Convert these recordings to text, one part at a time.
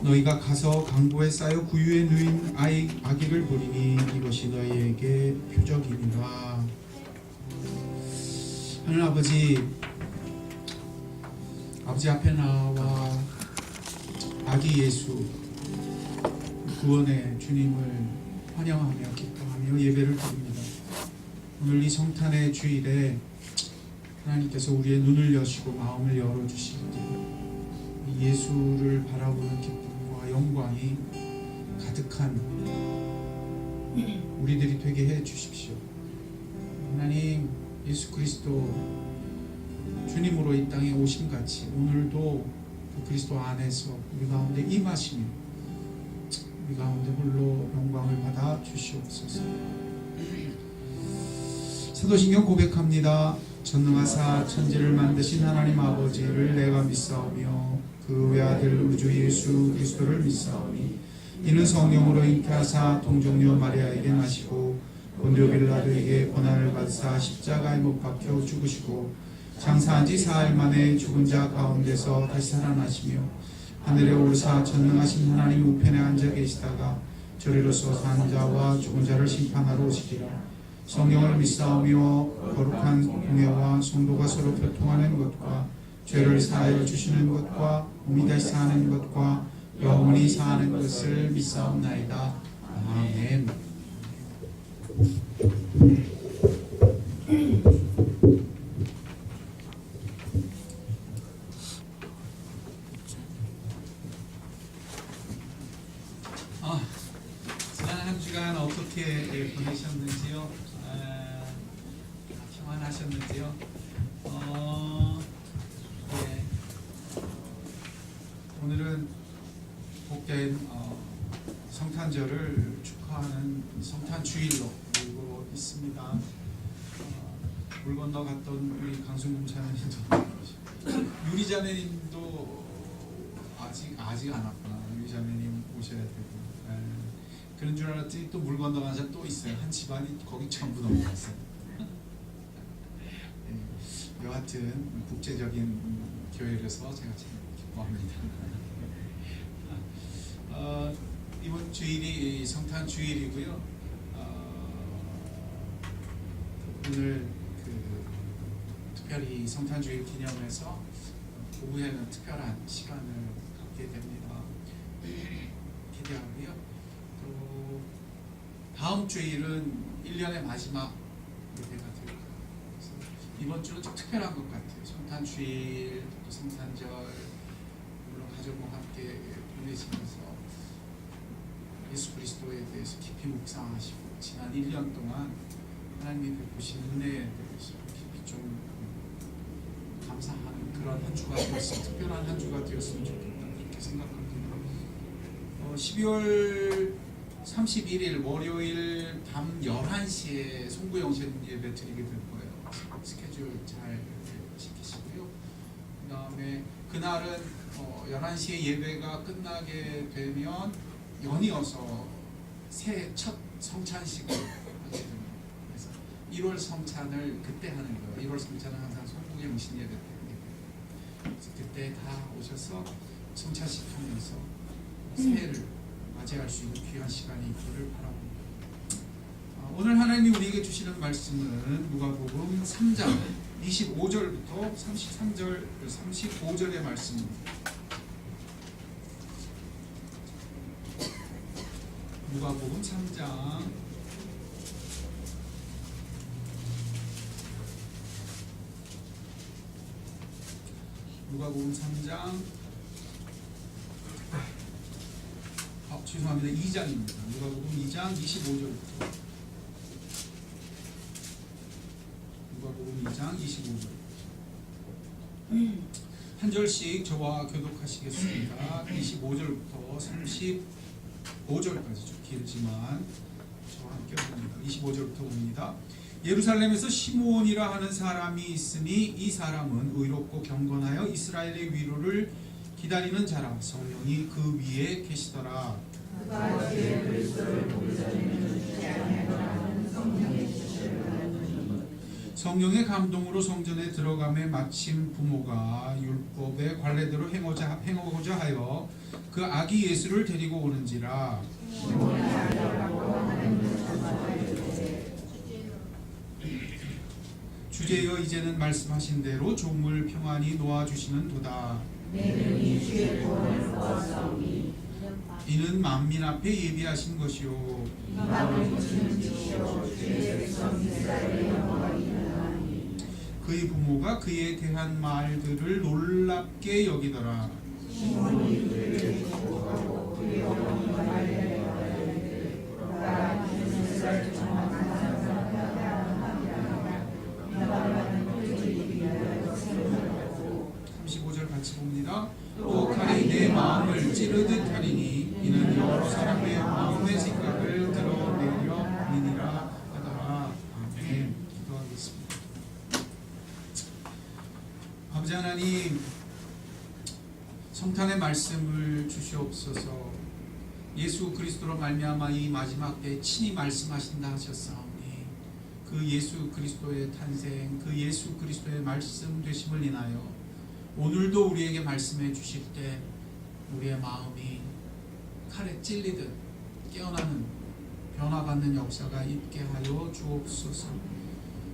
너희가 가서 강보에 쌓여 구유에 누인 아기를 보리니 이것이 너희에게 표적이니라. 하늘 아버지 앞에 나와 아기 예수 구원의 주님을 환영하며 기뻐하며 예배를 드립니다. 오늘 이 성탄의 주일에 하나님께서 우리의 눈을 여시고 마음을 열어주시기를 예수를 바라보는 기쁨과 영광이 가득한 우리들이 되게 해 주십시오. 하나님, 예수 그리스도 주님으로 이 땅에 오심같이 오늘도 그 그리스도 안에서 우리 가운데 임하시며 우리 가운데 홀로 영광을 받아 주시옵소서. 사도신경 고백합니다. 전능하사 천지를 만드신 하나님 아버지를 내가 믿사오며 그 외아들 우주 예수 그리스도를 믿사오니 이는 성령으로 잉태하사 동정녀 마리아에게 나시고 본디오 빌라도에게 고난을 받으사 십자가에 못 박혀 죽으시고 장사한 지 사흘 만에 죽은 자 가운데서 다시 살아나시며 하늘에 오르사 전능하신 하나님 우편에 앉아 계시다가 저리로서 산 자와 죽은 자를 심판하러 오시리라. 성령을 믿사오며 거룩한 공예와 성도가 서로 교통하는 것과 죄를 사하여 주시는 것과 몸이 다시 사는 것과 영원히 사는 것을 믿사옵나이다. 아멘. 지난 한 주간 어떻게 보내셨는지요? 평안하셨는지요? 네. 오늘은 복된 성탄절을 축하하는 성탄주일로 알고 있습니다. 물 건너 갔던 우리 강순금 자매님도 유리자매님도 아직 안 왔구나. 유리자매님 오셔야 되고 그런 줄 알았더니 또 물 건너 간 사람 또 있어요. 한 집안이 거기 전부 넘어갔어요. 여하튼 국제적인 교회라서 제가 참 기뻐합니다. 이번 주일이 성탄 주일이고요. 오늘 특별히 성탄 주일 기념해서 오후에는 특별한 시간을 갖게 됩니다. 기대하고요. 또 다음 주일은 1년의 마지막 예배가 될 거예요. 이번 주는 좀 특별한 것 같아요. 성탄주일, 또 성탄절, 물론 가족과 함께 보내시면서 예수 그리스도에 대해서 깊이 묵상하시고 지난 1년 동안 하나님이 베푸신 은혜에 대해서 깊이 좀 감사하는 그런 한 주가 되었으면, 특별한 한 주가 되었으면 좋겠다 그렇게 생각합니다. 12월 31일 월요일 밤 11시에 송구영신 예배 드리게 될 거예요. 스케줄 잘 지키시고요. 그 다음에 그날은 11시에 예배가 끝나게 되면 연이어서 새해 첫 성찬식을 하게 됩니다. 그래서 1월 성찬을 그때 하는 거예요. 1월 성찬은 항상 송구영신 예배 때 하게 돼요. 그래서 그때 다 오셔서 성찬식 하면서 새해를 맞이할 수 있는 귀한 시간이 있기를 바랍니다. 오늘 하나님이 우리에게 주시는 말씀은 누가복음 3장 25절부터 33절, 35절의 말씀입니다. 누가복음 3장 누가복음 3장 죄송합니다. 2장입니다. 누가복음 2장 25절부터 누가복음 2장 25절 한 절씩 저와 교독하시겠습니다. 25절부터 35절까지 좀 길지만 저와 함께 봅니다. 25절부터 봅니다. 예루살렘에서 시므온이라 하는 사람이 있으니 이 사람은 의롭고 경건하여 이스라엘의 위로를 기다리는 자라. 성령이 그 위에 계시더라. 성령의 감동으로 성전에 들어가매 마침 부모가 율법의 관례대로 행하고자 하여 그 아기 예수를 데리고 오는지라. 주제여 이제는 말씀하신 대로 종을 평안히 놓아주시는 도다. 이는 만민 앞에 예비하신 것이요 그의 부모가 그에 대한 말들을 놀랍게 여기더라. 같이 봅니다. 또 칼이 내 마음을 찌르듯 하리니 이는 여러 사람의 마음의 생각을 드러내려 함이니라 하더라. 아멘. 기도하겠습니다. 아버지 하나님, 성탄의 말씀을 주시옵소서. 예수 그리스도로 말미암아 이 마지막 때에 친히 말씀하신다 하셨사오니 그 예수 그리스도의 탄생, 그 예수 그리스도의 말씀 되심을 인하여 오늘도 우리에게 말씀해 주실 때 우리의 마음이 칼에 찔리듯 깨어나는 변화받는 역사가 있게 하여 주옵소서.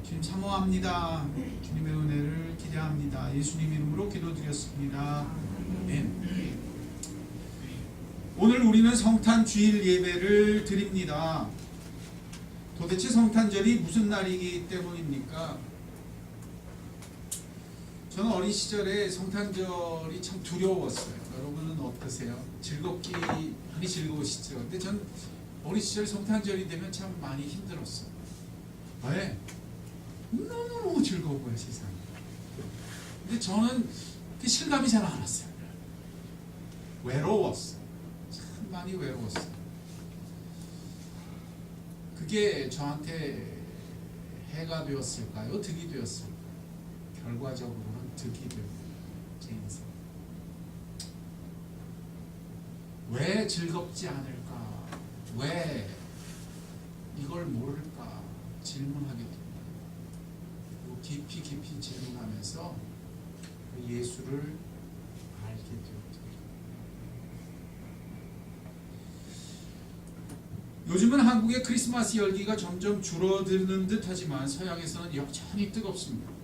주님 사모합니다. 주님의 은혜를 기대합니다. 예수님 이름으로 기도드렸습니다. 아멘. 오늘 우리는 성탄 주일 예배를 드립니다. 도대체 성탄절이 무슨 날이기 때문입니까? 저는 어린 시절에 성탄절이 참 두려웠어요. 여러분은 어떠세요? 즐겁기 많이 즐거우시죠? 근데 전 어린 시절 성탄절이 되면 참 많이 힘들었어요. 왜? 너무너무 즐거워요, 세상에. 근데 저는 그 실감이 잘 안 왔어요. 외로웠어요. 참 많이 외로웠어요. 그게 저한테 해가 되었을까요? 득이 되었을까요? 결과적으로는 득이 되고 제 인생. 왜 즐겁지 않을까? 왜 이걸 모를까? 질문하게 됩니다. 그리고 깊이 질문하면서 예수를 알게 되었습니다. 요즘은 한국의 크리스마스 열기가 점점 줄어드는 듯 하지만 서양에서는 여전히 뜨겁습니다.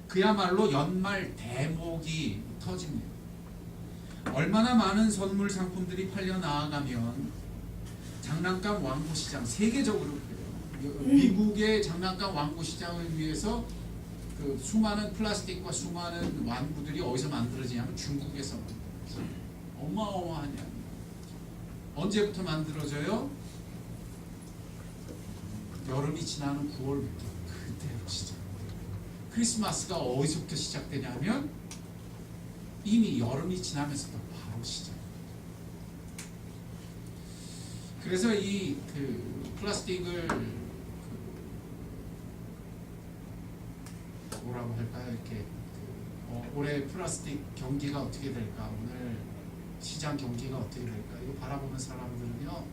그야말로 연말 대목이 터집니다. 얼마나 많은 선물 상품들이 팔려 나아가면 장난감 왕구 시장, 세계적으로 그래요. 미국의 장난감 왕구 시장을 위해서 그 수많은 플라스틱과 수많은 완구들이 어디서 만들어지냐면 중국에서 만들어져요. 어마어마한 양. 언제부터 만들어져요? 여름이 지나는 9월부터 그때로 시작. 크리스마스가 어디서부터 시작되냐면 이미 여름이 지나면서도 바로 시작. 그래서 이 플라스틱을 뭐라고 할까요? 이렇게 올해 플라스틱 경기가 어떻게 될까? 오늘 시장 경기가 어떻게 될까? 이거 바라보는 사람들은요,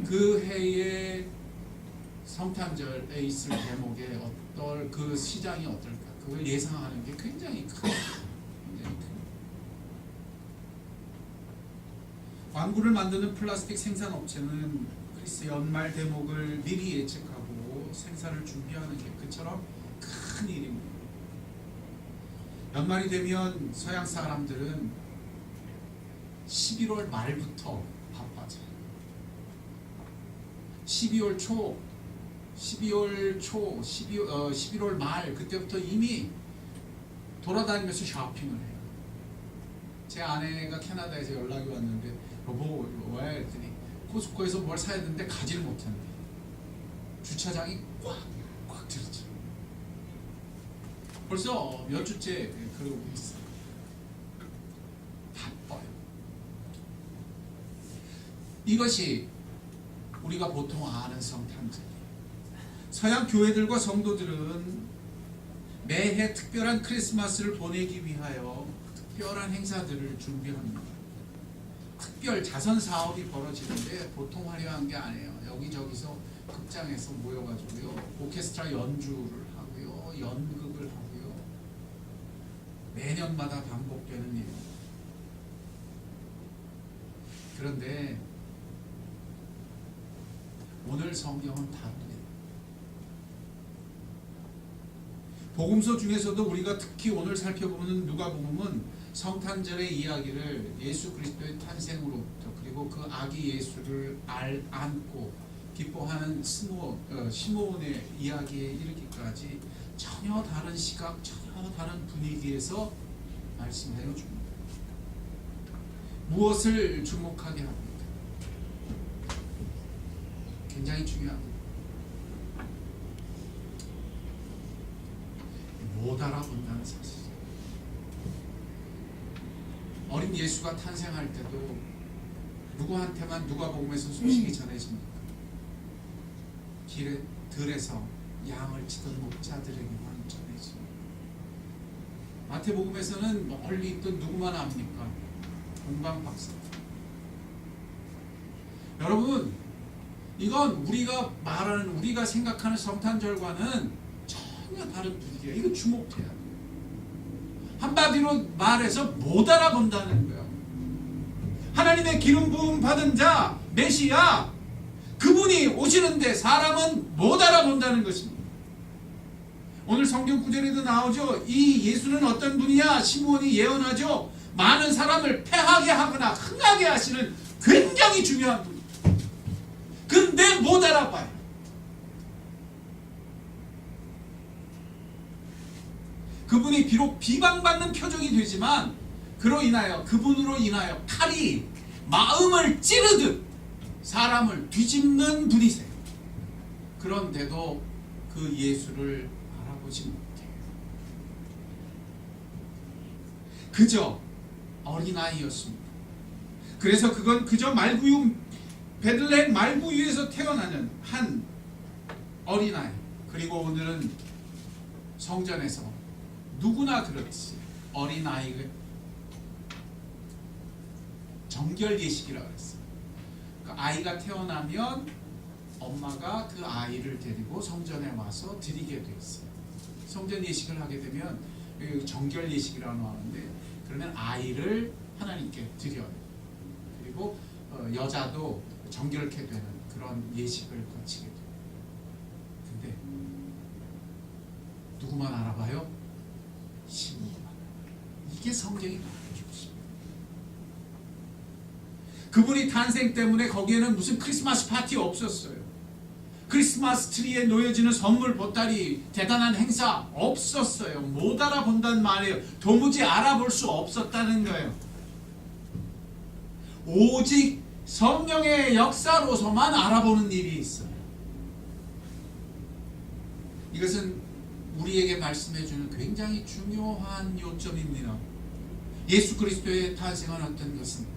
그 해의 성탄절에 있을 대목에 어떨 그 시장이 어떨까? 그걸 예상하는 게 굉장히 큰. 완구를 만드는 플라스틱 생산 업체는 크리스 연말 대목을 미리 예측하고 생산을 준비하는 게 그처럼 큰 일입니다. 연말이 되면 서양 사람들은 11월 말부터 바빠져요. 11월 초, 11월 말 그때부터 이미 돌아다니면서 쇼핑을 해요. 제 아내가 캐나다에서 연락이 왔는데 여보 왜? 했더니 코스코에서 뭘 사야 되는데 가지를 못한대. 주차장이 꽉 들었죠. 벌써 몇 주째 그러고 있어요. 바빠요. 이것이 우리가 보통 아는 성탄절이에요. 서양 교회들과 성도들은 매해 특별한 크리스마스를 보내기 위하여 특별한 행사들을 준비합니다. 특별 자선 사업이 벌어지는데 보통 화려한 게 아니에요. 여기저기서 극장에서 모여가지고요 오케스트라 연주를 하고요 연극을 하고요 매년마다 반복되는 일입니다. 그런데 오늘 성경은 다릅니다. 복음서 중에서도 우리가 특히 오늘 살펴보는 누가복음은 성탄절의 이야기를 예수 그리스도의 탄생으로부터 그리고 그 아기 예수를 안고 기뻐하는 시므온의 이야기에 이르기까지 전혀 다른 시각, 전혀 다른 분위기에서 말씀하여 줍니다. 무엇을 주목하게 합니까? 굉장히 중요합니다. 못 알아본다는 사실. 어린 예수가 탄생할 때도 누구한테만 누가복음에서 소식이 전해집니까? 길에 들에서 양을 치던 목자들에게만 전해집니다. 마태복음에서는 멀리 있던 누구만 압니까? 동방박사. 여러분, 이건 우리가 생각하는 성탄절과는 전혀 다른 분위기예요. 이거 주목해야 돼요. 한마디로 말해서 못 알아본다는 거예요. 하나님의 기름 부음 받은 자 메시아 그분이 오시는데 사람은 못 알아본다는 것입니다. 오늘 성경 구절에도 나오죠. 이 예수는 어떤 분이냐? 시므온이 예언하죠. 많은 사람을 패하게 하거나 흥하게 하시는 굉장히 중요한 분입니다. 근데 못 알아봐요. 그분이 비록 비방받는 표적이 되지만 그분으로 인하여 칼이 마음을 찌르듯 사람을 뒤집는 분이세요. 그런데도 그 예수를 알아보지 못해요. 그저 어린아이였습니다. 그래서 그건 그저 베들레헴 말구유에서 태어나는 한 어린아이. 그리고 오늘은 성전에서 누구나 그렇지 어린아이가 정결 예식이라고 했어요. 그 아이가 태어나면 엄마가 그 아이를 데리고 성전에 와서 드리게 돼 있어요. 성전 예식을 하게 되면 정결 예식이라고 하는데 그러면 아이를 하나님께 드려요. 그리고 여자도 정결케 되는 그런 예식을 거치게 돼요. 근데 누구만 알아봐요? 시므온만. 이게 성경이 말해주고 있습니다. 그분이 탄생 때문에 거기에는 무슨 크리스마스 파티 없었어요. 크리스마스 트리에 놓여지는 선물 보따리 대단한 행사 없었어요. 못 알아본다는 말이에요. 도무지 알아볼 수 없었다는 거예요. 오직 성령의 역사로서만 알아보는 일이 있어요. 이것은 우리에게 말씀해주는 굉장히 중요한 요점입니다. 예수 그리스도의 탄생은 어떤 것입니까?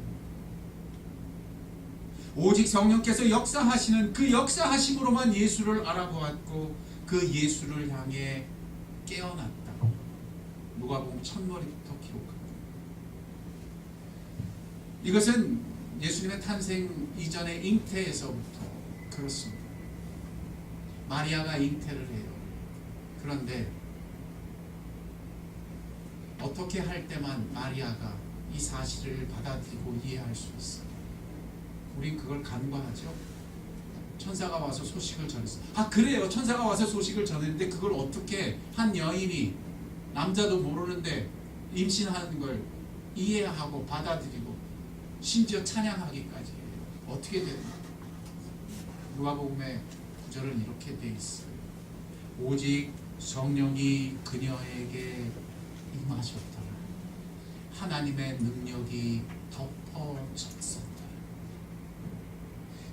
오직 성령께서 역사하시는 그 역사하심으로만 예수를 알아보았고 그 예수를 향해 깨어났다. 누가복음 첫머리부터 기록합니다. 이것은 예수님의 탄생 이전의 잉태에서부터 그렇습니다. 마리아가 잉태를 해요. 그런데 어떻게 할 때만 마리아가 이 사실을 받아들이고 이해할 수 있어요? 우린 그걸 간과하죠. 천사가 와서 소식을 전했어요. 그래요. 천사가 와서 소식을 전했는데 그걸 어떻게 한 여인이 남자도 모르는데 임신하는 걸 이해하고 받아들이고 심지어 찬양하기까지 해요. 어떻게 되나? 누가복음의 구절은 이렇게 돼 있어요. 오직 성령이 그녀에게 임하셨더라. 하나님의 능력이 덮어졌었다.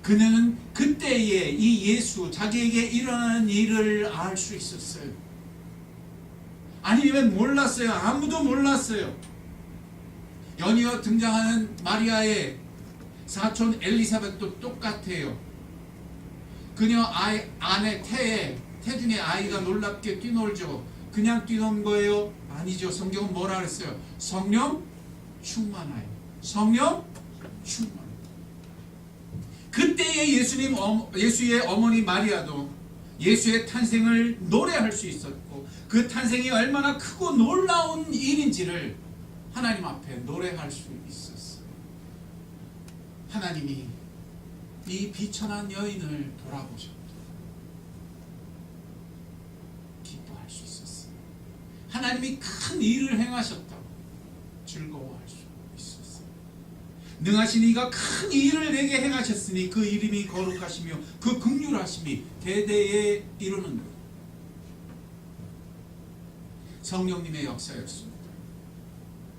그녀는 그때에 이 예수 자기에게 일어나는 일을 알 수 있었어요. 아니면 몰랐어요. 아무도 몰랐어요. 연이어 등장하는 마리아의 사촌 엘리사벳도 똑같아요. 그녀 안에 태 중에 아이가 놀랍게 뛰놀죠. 그냥 뛰는 거예요? 아니죠. 성경은 뭐라 그랬어요? 성령 충만하여. 성령 충만. 그때의 예수의 어머니 마리아도 예수의 탄생을 노래할 수 있었고 그 탄생이 얼마나 크고 놀라운 일인지를 하나님 앞에 노래할 수 있었어요. 하나님이 이 비천한 여인을 돌아보셨고 기뻐할 수 있었어요. 하나님이 큰 일을 행하셨다고 즐거워할 수 있었어요. 능하신 이가 큰 일을 내게 행하셨으니 그 이름이 거룩하시며 그 긍휼하심이 대대에 이루는 것. 성령님의 역사였습니다.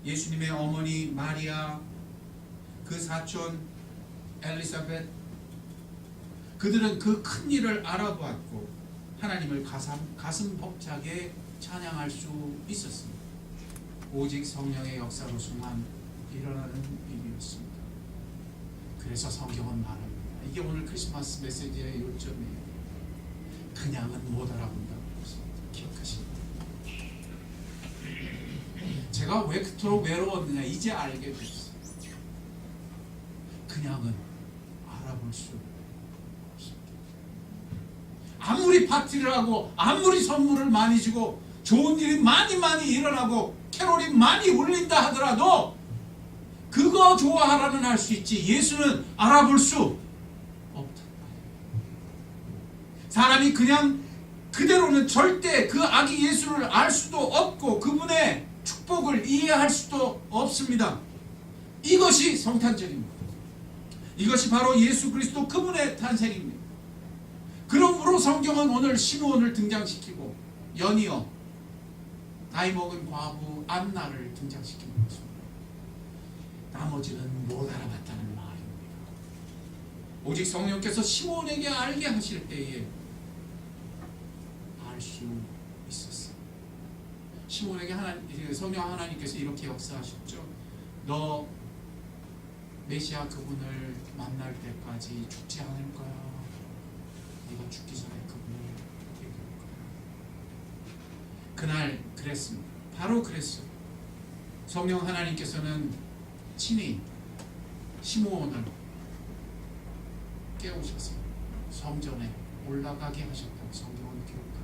예수님의 어머니 마리아, 그 사촌 엘리사벳, 그들은 그 큰 일을 알아보았고 하나님을 가슴 벅차게 찬양할 수 있었습니다. 오직 성령의 역사로서만 일어나는 일이었습니다. 그래서 성경은 말합니다. 이게 오늘 크리스마스 메시지의 요점이에요. 그냥은 못 알아본다고 기억하십니다. 제가 왜 그토록 외로웠느냐 이제 알게 됐어요. 그냥은 알아볼 수 없습니다. 아무리 파티를 하고 아무리 선물을 많이 주고 좋은 일이 많이 일어나고 캐롤이 많이 울린다 하더라도 그거 좋아하라는 할 수 있지 예수는 알아볼 수 없다. 사람이 그냥 그대로는 절대 그 아기 예수를 알 수도 없고 그분의 축복을 이해할 수도 없습니다. 이것이 성탄절입니다. 이것이 바로 예수 그리스도 그분의 탄생입니다. 그러므로 성경은 오늘 시므온을 등장시키고 연이어 나이 먹은 과부 안나를 등장시키는 것입니다. 나머지는 못 알아봤다는 말입니다. 오직 성령께서 시므온에게 알게 하실 때에 알 수 있었어요. 시므온에게 성령 하나님께서 이렇게 역사하셨죠. 너 메시아 그분을 만날 때까지 죽지 않을 거야. 네가 죽기 전에 그분을 얘기할 거야. 그날 그랬습니다. 바로 그랬어요. 성령 하나님께서는 친히 시므온을 깨우셔서 성전에 올라가게 하셨다고 성경은 기록합니다.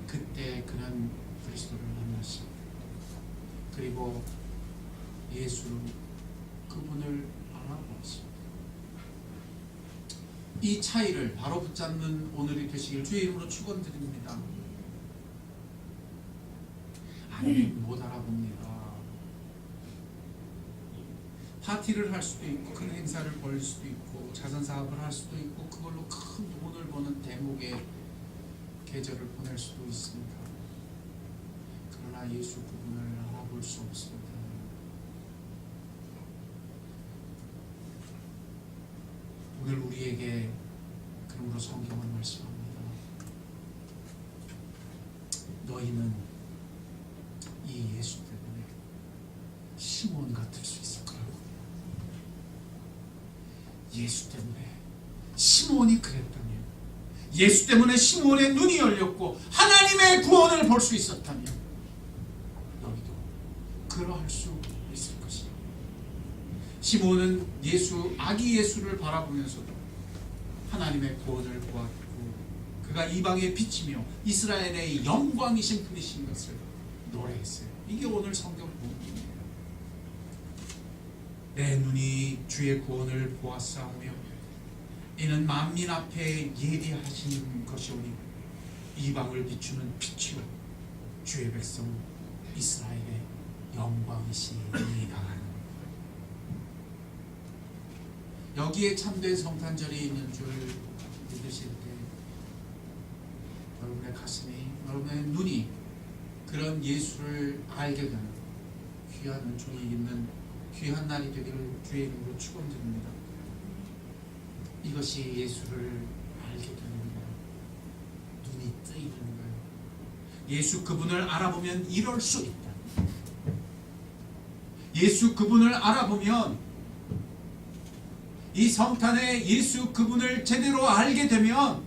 그때 그는 그리스도를 만났습니다. 그리고 예수 그분을 알아보았습니다. 이 차이를 바로 붙잡는 오늘이 되시길 주의 이름으로 축원드립니다. 아니면 못 알아봅니다. 파티를 할 수도 있고 큰 행사를 벌일 수도 있고 자선 사업을 할 수도 있고 그걸로 큰 돈을 버는 대목의 계절을 보낼 수도 있습니다. 그러나 예수 그분을 알아볼 수 없습니다. 오늘 우리에게 그러므로 성경은 말씀합니다. 너희는 이 예수 때문에 시몬 같을 수 있을 거라고. 예수 때문에 시몬이 그랬다면, 예수 때문에 시몬의 눈이 열렸고 하나님의 구원을 볼 수 있었다면 너희도 그러할 수 있을 것이다. 시몬은 아기 예수를 바라보면서도 하나님의 구원을 보았고 그가 이방에 비치며 이스라엘의 영광이신 분이신 것을 노래했어요. 이게 오늘 성경 본문이에요. 내 눈이 주의 구원을 보았사오며 이는 만민 앞에 예비하신 것이오니 이방을 비추는 빛이요 주의 백성 이스라엘의 영광이시니이다. 여기에 참된 성탄절이 있는 줄 믿으실 때 여러분의 가슴이, 여러분의 눈이 그런 예수를 알게 되는 귀한 은총이 있는 귀한 날이 되기를 주의 이름으로 축원드립니다. 이것이 예수를 알게 되는 거예요. 눈이 뜨이는 거예요. 예수 그분을 알아보면 이럴 수 있다. 예수 그분을 알아보면 이 성탄에 예수 그분을 제대로 알게 되면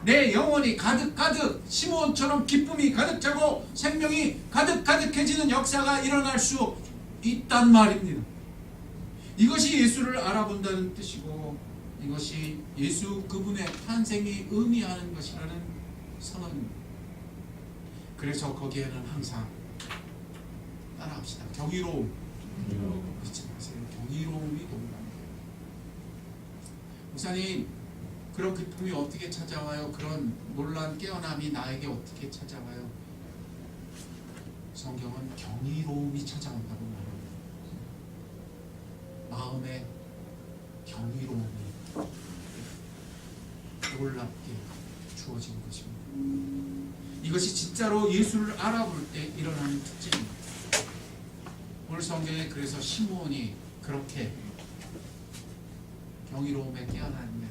내 영혼이 가득가득 시몬처럼 기쁨이 가득 차고 생명이 가득가득해지는 역사가 일어날 수 있단 말입니다. 이것이 예수를 알아본다는 뜻이고 이것이 예수 그분의 탄생이 의미하는 것이라는 선언입니다. 그래서 거기에는 항상 따라합시다. 경이로움 잊지 마세요. 경이로움이 동반돼요. 목사님, 그런 기쁨이 어떻게 찾아와요? 그런 놀란 깨어남이 나에게 어떻게 찾아와요? 성경은 경이로움이 찾아온다고 말합니다. 마음에 경이로움이 놀랍게 주어진 것입니다. 이것이 진짜로 예수를 알아볼 때 일어나는 특징입니다. 오늘 성경에 그래서 시므온이 그렇게 경이로움에 깨어났는데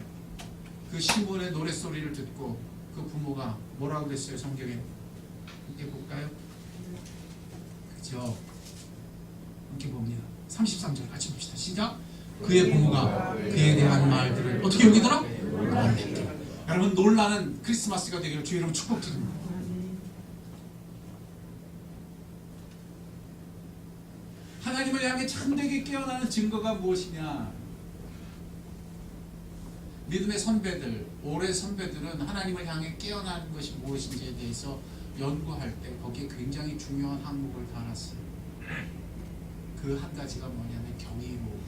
그 시므온의 노랫소리를 듣고 그 부모가 뭐라고 그랬어요? 성경에 함께 볼까요? 그죠? 함께 봅니다. 33절 같이 봅시다. 시작. 그의 부모가 그에 대한 말들을 어떻게 여기더라? 놀랐더라. 여러분, 놀라는 크리스마스가 되기를 주의 이름 축복드립니다. 하나님을 향해 참되게 깨어나는 증거가 무엇이냐? 믿음의 선배들, 오랜 선배들은 하나님을 향해 깨어나는 것이 무엇인지에 대해서 연구할 때 거기에 굉장히 중요한 항목을 달았어요. 그 한 가지가 뭐냐면 경이로움.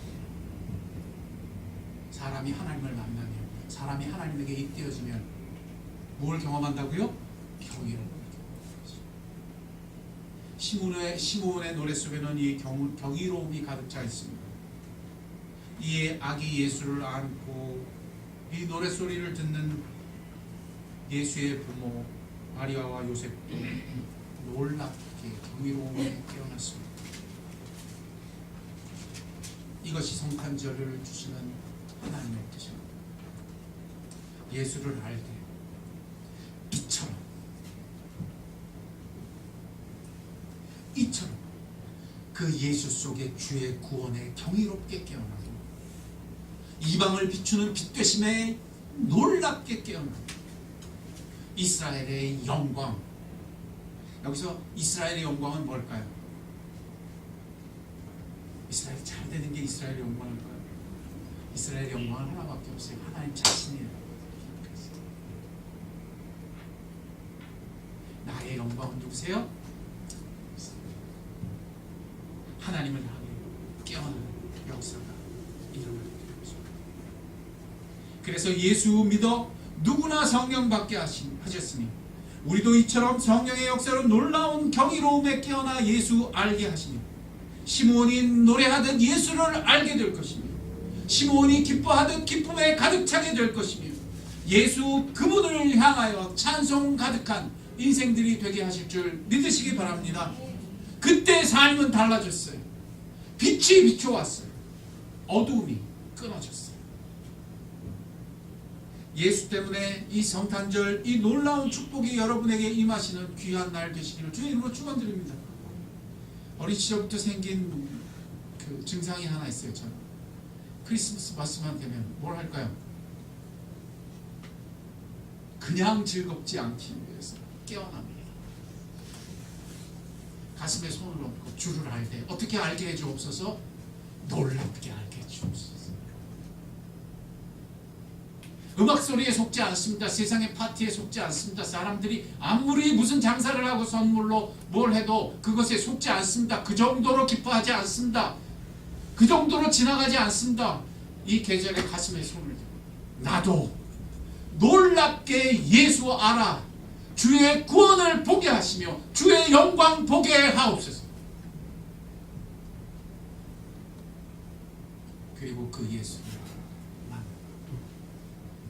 사람이 하나님을 만나면, 사람이 하나님에게 입되어지면 뭘 경험한다고요? 경이로움. 시므온의 노래 속에는 이 경이로움이 가득 차 있습니다. 이에 아기 예수를 안고 이 노랫소리를 듣는 예수의 부모 마리아와 요셉도 놀랍게 경이로움에 깨어났습니다. 이것이 성탄절을 주시는 하나님의 뜻입니다. 예수를 알 때 이처럼 그 예수 속에 주의 구원에 경이롭게 깨어나고 이방을 비추는 빛 되심에 놀랍게 깨어나고 이스라엘의 영광. 여기서 이스라엘의 영광은 뭘까요? 이스라엘이 잘 되는 게 이스라엘의 영광일까요? 이스라엘의 영광은 하나밖에 없어요. 하나님 자신이에요. 나의 영광은 누구세요? 하나님을 향해 깨어나는 역사가 일어나게 되었습니다. 그래서 예수 믿어 누구나 성령 받게 하셨으니 우리도 이처럼 성령의 역사로 놀라운 경이로움에 깨어나 예수 알게 하시니 시므온이 노래하듯 예수를 알게 될 것이며 시므온이 기뻐하듯 기쁨에 가득 차게 될 것이며 예수 그분을 향하여 찬송 가득한 인생들이 되게 하실 줄 믿으시기 바랍니다. 그때 삶은 달라졌어요. 빛이 비춰왔어요. 어두움이 끊어졌어요. 예수 때문에 이 성탄절, 이 놀라운 축복이 여러분에게 임하시는 귀한 날 되시기를 주의 이름으로 축원드립니다. 어린 시절부터 생긴 그 증상이 하나 있어요. 저는 크리스마스 말씀만 되면 뭘 할까요? 그냥 즐겁지 않기 위해서 깨어납니다. 가슴에 손을 얹고 주를 알 때 어떻게 알게 해주옵소서? 놀랍게 알게 해주옵소서. 음악 소리에 속지 않습니다. 세상의 파티에 속지 않습니다. 사람들이 아무리 무슨 장사를 하고 선물로 뭘 해도 그것에 속지 않습니다. 그 정도로 기뻐하지 않습니다. 그 정도로 지나가지 않습니다. 이 계절에 가슴에 손을 대고 나도 놀랍게 예수 알아 주의 구원을 보게 하시며 주의 영광 보게 하옵소서. 그리고 그 예수를 만나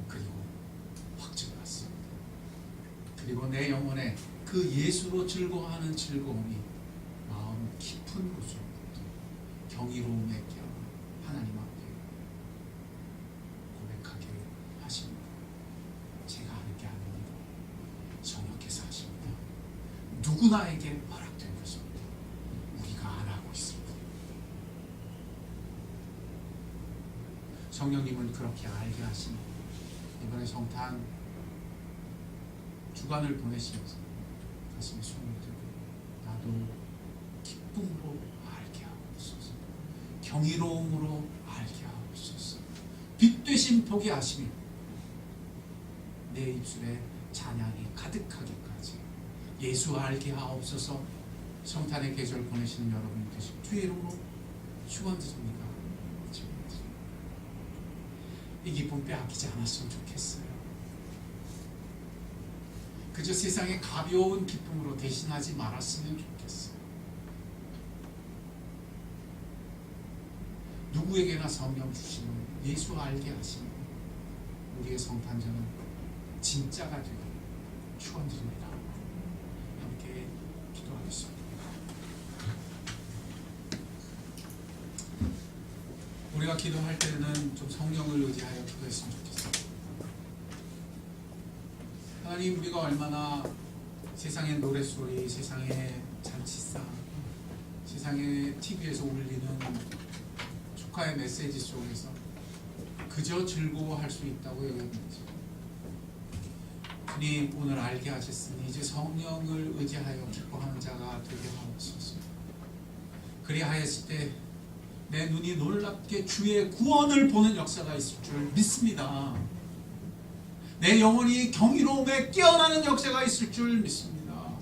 그리고 확증을 받습니다. 그리고 내 영혼에 그 예수로 즐거워하는 즐거움이 마음 깊은 곳으로부터 경이로움에 깨어나 하나님 앞에 고백하게 하십니다. 제가 하는 게 아닙니다. 성령께서 하십니다. 누구나에게 허락된 것입니다. 우리가 안 하고 있습니다. 성령님은 그렇게 알게 하시니 이번에 성탄 주간을 보내시면서 가슴에 손을 들고 나도 기쁨으로 알게 하옵소서, 경이로움으로 대신 보게 하시며 내 입술에 찬양이 가득하기까지 예수 알게 하옵소서. 성탄의 계절 보내시는 여러분 되시고 주의 이름으로 축원드립니다. 이 기쁨 빼앗기지 않았으면 좋겠어요. 그저 세상의 가벼운 기쁨으로 대신하지 말았으면 좋겠어요. 누구에게나 성령 주시는 예수 알게 하시는 우리의 성탄절은 진짜가 되기를 축원드립니다. 함께 기도하겠습니다. 우리가 기도할 때는 좀 성령을 의지하여 기도했으면 좋겠어요. 하나님, 우리가 얼마나 세상의 노랫소리, 세상의 잔치상, 세상의 TV에서 울리는 축하의 메시지 속에서 그저 즐거워할 수 있다고 여겼는지, 주님 오늘 알게 하셨으니 이제 성령을 의지하여 기뻐하는 자가 되게 하옵소서. 그리하였을 때 내 눈이 놀랍게 주의 구원을 보는 역사가 있을 줄 믿습니다. 내 영혼이 경이로움에 깨어나는 역사가 있을 줄 믿습니다.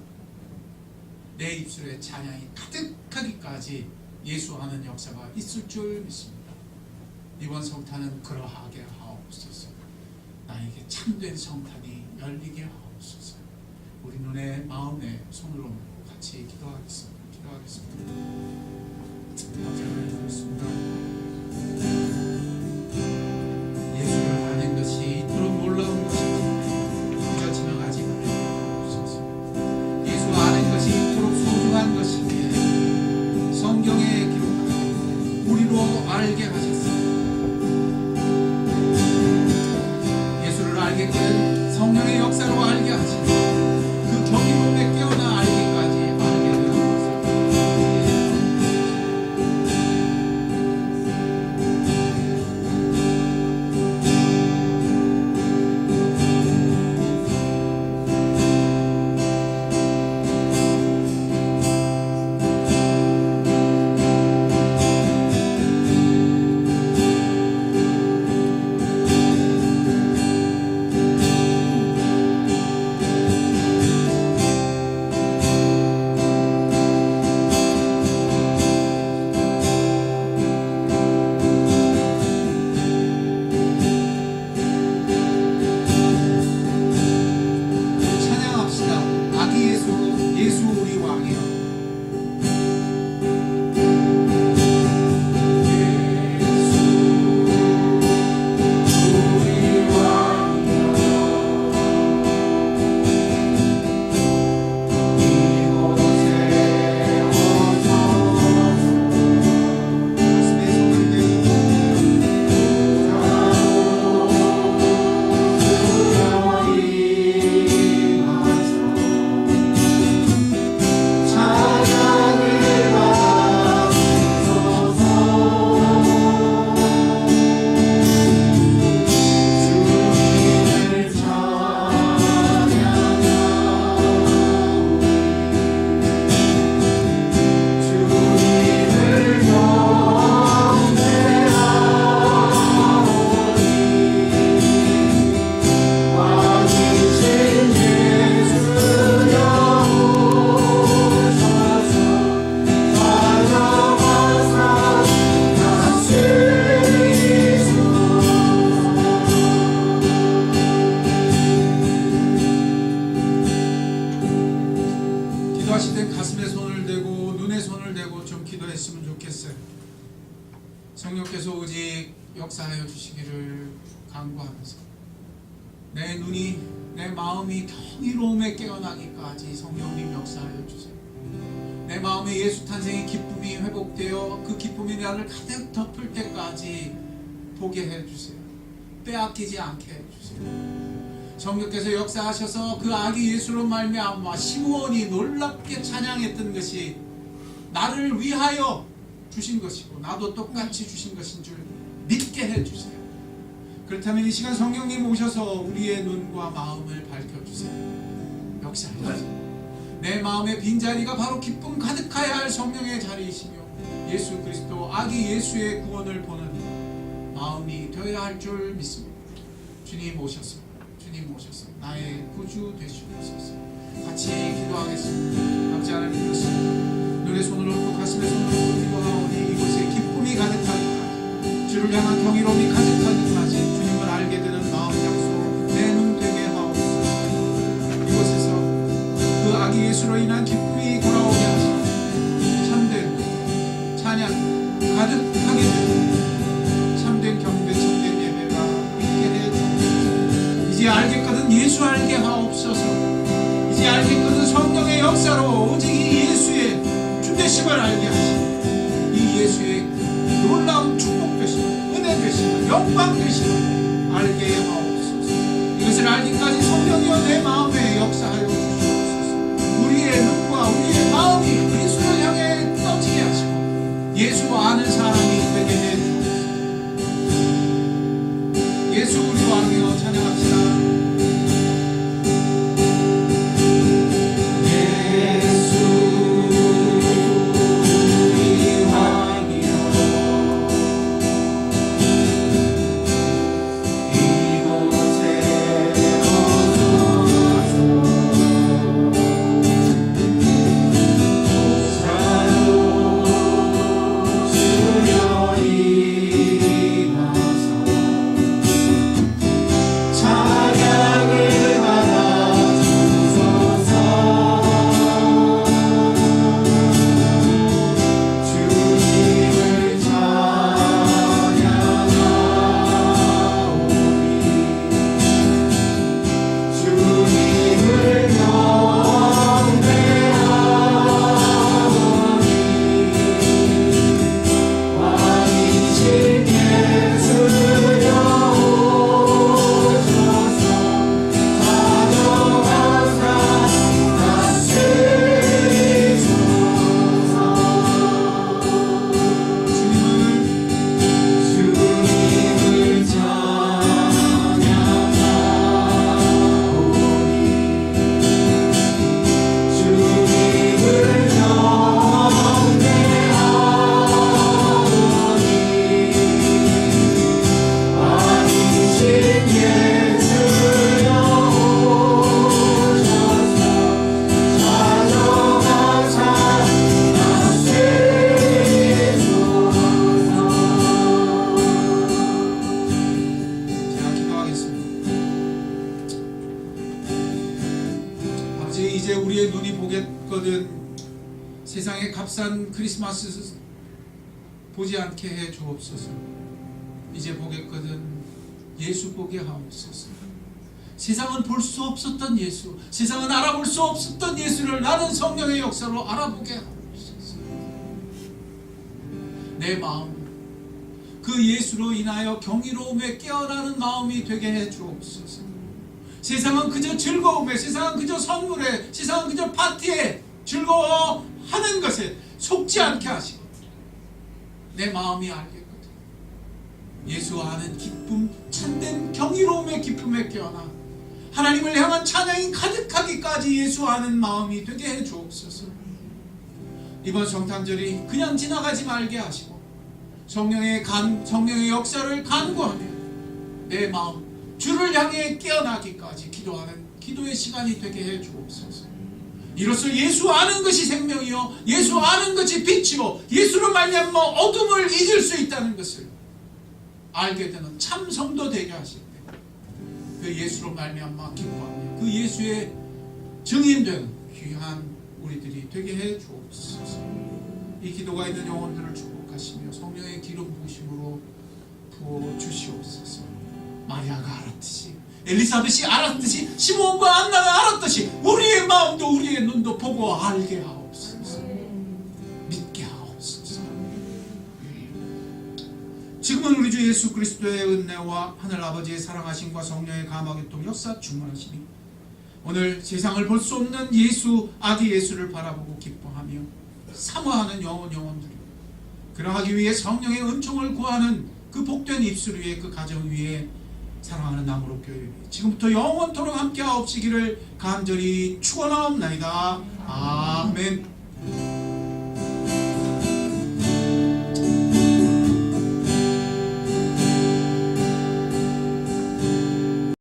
내 입술에 찬양이 가득하기까지 예수하는 역사가 있을 줄 믿습니다. 이번 성탄은 그러하게 하옵소서. 나에게 참된 성탄이 열리게 하옵소서. 우리 눈에 마음에 손을 얹고 같이 기도하겠습니다. 감사를 드렸습니다. 예수를 아는 것이 이토록 놀라운 것인지 그저 지나가지 말아주옵소서. 예수 아는 것이 이토록 소중한 것이기에 성경에 기록한 우리로 알게 하셨습니다. 예수를 알게끔 성령의 역사로 알게 하시고 그 경이로움에 깨어나 알기까지 알게 되었습니다. 성령께서 오직 역사하여 주시기를 간구하면서 내 눈이 내 마음이 경이로움에 깨어나기까지 성령님 역사하여 주세요. 내 마음에 예수 탄생의 기쁨이 회복되어 그 기쁨이 나를 가득 덮을 때까지 보게 해주세요. 빼앗기지 않게 해주세요. 성령께서 역사하셔서 그 아기 예수로 말미암아 시므온이 놀랍게 찬양했던 것이 나를 위하여 주신 것이고 나도 똑같이 주신 것인 줄 믿게 해주세요. 그렇다면 이 시간 성령님 오셔서 우리의 눈과 마음을 밝혀주세요. 역사하셔서 내 마음의 빈자리가 바로 기쁨 가득하여야 할 성령의 자리이시며 예수 그리스도 아기 예수의 구원을 보는 마음이 되어야 할 줄 믿습니다. 주님 오셔서 나의 구주 되시옵소서. 같이 기도하겠습니다. 아버지 하나님 그렇습니다. 눈에 손을 얹고 가슴에 손을 얹고 기도하오니 이곳에 기쁨이 가득하기까지, 주를 향한 경이로움이 가득하기까지 주님을 알게 되는 마음 장소 내 눈 되게 하옵소서. 이곳에서 그 아기 예수로 인한 기쁨이 돌아오게 하시고 참된 찬양 가득하게 되고 참된 경배, 참된 예배가 있게 해 주옵소서. 이제 알겠거든 예수 알게 하옵소서. 이제 알겠거든 성령의 역사로 오직 이 예수의 주되심을 알게 하시고 이 예수의 놀라운 축복 되심을, 은혜 되심을, 영광 되심을 알게 하옵소서. 이것을 알기까지 성령이여 내 마음에 역사하여 주시옵소서. 우리의 눈과 우리의 마음이 예수를 향해 떠지게 하시고 예수 아는 사람이 되게 해 주옵소서. 예수 우리 왕이여 찬양합시다. 이제 우리의 눈이 보겠거든 세상의 값싼 크리스마스 보지 않게 해 주옵소서. 이제 보겠거든 예수 보게 하옵소서. 세상은 볼 수 없었던 예수, 세상은 알아볼 수 없었던 예수를 나는 성령의 역사로 알아보게 하옵소서. 내 마음 그 예수로 인하여 경이로움에 깨어나는 마음이 되게 해 주옵소서. 세상은 그저 즐거움에, 세상은 그저 선물에, 세상은 그저 파티에 즐거워하는 것에 속지 않게 하시고 내 마음이 알겠거든 예수 아는 기쁨, 참된 경이로움의 기쁨에 깨어나 하나님을 향한 찬양이 가득하기까지 예수 아는 마음이 되게 해 주옵소서. 이번 성탄절이 그냥 지나가지 말게 하시고 성령의 역사를 간구하며 내 마음 주를 향해 깨어나기까지 기도하는 기도의 시간이 되게 해 주옵소서. 이로써 예수 아는 것이 생명이요 예수 아는 것이 빛이요 예수로 말미암아 어둠을 이길 수 있다는 것을 알게 되는 참 성도 되게 하실 때 그 예수로 말미암아 기뻐하며 그 예수의 증인된 귀한 우리들이 되게 해 주옵소서. 이 기도가 있는 영혼들을 축복하시며 성령의 기름 부으심으로 부어 주시옵소서. 마리아가 알았듯이, 엘리사벳이 알았듯이, 시몬과 안나가 알았듯이 우리의 마음도 우리의 눈도 보고 알게 하옵소서. 믿게 하옵소서. 지금은 우리 주 예수 그리스도의 은혜와 하늘 아버지의 사랑하심과 성령의 감화교통 역사 충만하시니 오늘 세상을 볼 수 없는 예수, 아기 예수를 바라보고 기뻐하며 사모하는 영혼들이 그러하기 위해 성령의 은총을 구하는 그 복된 입술 위에, 그 가정 위에 사랑하는 나무로 교회 지금부터 영원토록 함께 하옵시기를 간절히 축원하옵나이다. 아멘.